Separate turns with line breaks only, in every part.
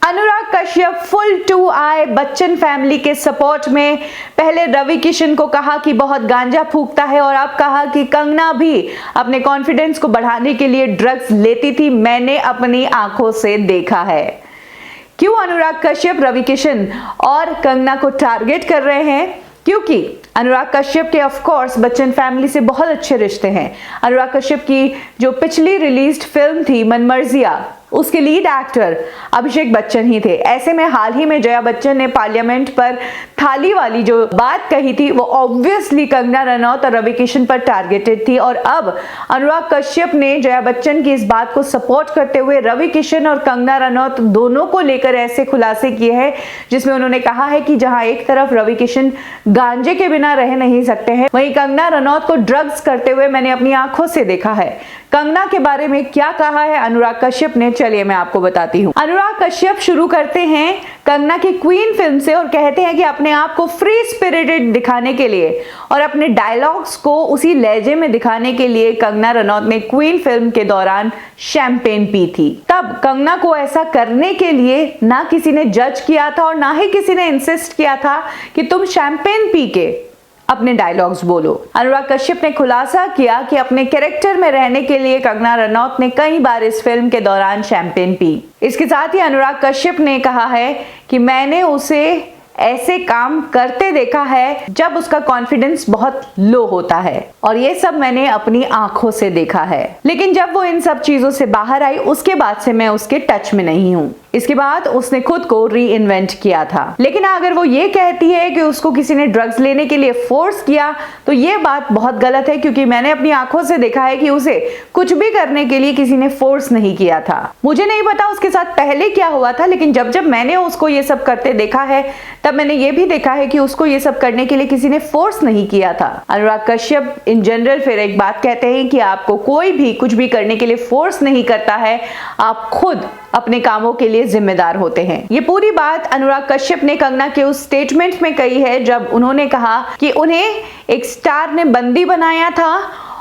Anurag Kashyap full to आए Bachchan family के support में। पहले रवि किशन को कहा कि बहुत गांजा फूकता है और अब कहा कि कंगना भी अपने कॉन्फिडेंस को बढ़ाने के लिए ड्रग्स लेती थी, मैंने अपनी आंखों से देखा है। क्यों अनुराग कश्यप रवि किशन और कंगना को टारगेट कर रहे हैं? क्योंकि अनुराग कश्यप के ऑफ कोर्स बच्चन फैमिली से बहुत अच्छे रिश्ते हैं। अनुराग कश्यप की जो पिछली रिलीज्ड फिल्म थी मनमर्जिया, उसके लीड एक्टर अभिषेक बच्चन ही थे। ऐसे में हाल ही में जया बच्चन ने पार्लियामेंट पर थाली वाली जो बात कही थी वो ऑब्वियसली कंगना रनौत और रवि किशन पर टारगेटेड थी, और अब अनुराग कश्यप ने जया बच्चन की इस बात को सपोर्ट करते हुए रवि किशन और कंगना रनौत दोनों को लेकर ऐसे खुलासे किए हैं, जिसमें उन्होंने कहा है कि जहां एक तरफ रवि किशन गांजे के बिना रह नहीं सकते हैं, वहीं कंगना रनौत को ड्रग्स करते हुए मैंने अपनी आंखों से देखा है। कंगना के बारे में क्या कहा है अनुराग कश्यप ने, चलिए मैं आपको बताती हूँ। अनुराग कश्यप शुरू करते हैं कंगना की क्वीन फिल्म से और कहते हैं कि अपने आप को फ्री स्पिरिटेड दिखाने के लिए और अपने डायलॉग्स को उसी लहजे में दिखाने के लिए कंगना रनौत ने क्वीन फिल्म के दौरान शैंपेन पी थी। तब कंगना को ऐसा करने के लिए ना किसी ने जज किया था और ना ही किसी ने इंसिस्ट किया था कि तुम शैंपेन पी के अपने डायलॉग्स बोलो। अनुराग कश्यप ने खुलासा किया कि अपने कैरेक्टर में रहने के लिए कंगना रनौत ने कई बार इस फिल्म के दौरान शैंपेन पी। इसके साथ ही अनुराग कश्यप ने कहा है कि मैंने उसे ऐसे काम करते देखा है जब उसका कॉन्फिडेंस बहुत लो होता है, और ये सब मैंने अपनी आंखों से देखा है। लेकिन जब वो इन सब चीजों से बाहर आई उसके बाद से मैं उसके टच में नहीं हूँ। इसके बाद उसने खुद को री इन्वेंट किया था। लेकिन अगर वो ये कहती है कि उसको किसी ने ड्रग्स लेने के लिए फोर्स किया तो ये बात बहुत गलत है, क्योंकि मैंने अपनी आंखों से देखा है कि उसे कुछ भी करने के लिए किसी ने फोर्स नहीं किया था। मुझे नहीं पता उसके साथ पहले क्या हुआ था, लेकिन जब मैंने उसको ये सब करते देखा है तब मैंने ये भी देखा है कि उसको ये सब करने के लिए किसी ने फोर्स नहीं किया था। अनुराग कश्यप इन जनरल फिर एक बात कहते हैं कि आपको कोई भी कुछ भी करने के लिए फोर्स नहीं करता है, आप खुद अपने कामों के लिए जिम्मेदार होते हैं। ये पूरी बात अनुराग कश्यप ने कंगना के उस स्टेटमेंट में कही है जब उन्होंने कहा कि उन्हें एक स्टार ने बंदी बनाया था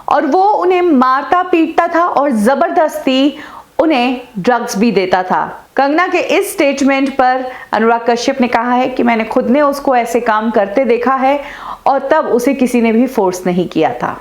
और वो उन्हें मारता पीटता था और जबरदस्ती उन्हें ड्रग्स भी देता था। कंगना के इस स्टेटमेंट पर अनुराग कश्यप ने कहा है कि मैंने खुद ने उसको ऐसे काम करते देखा है और तब उसे किसी ने भी फोर्स नहीं किया था।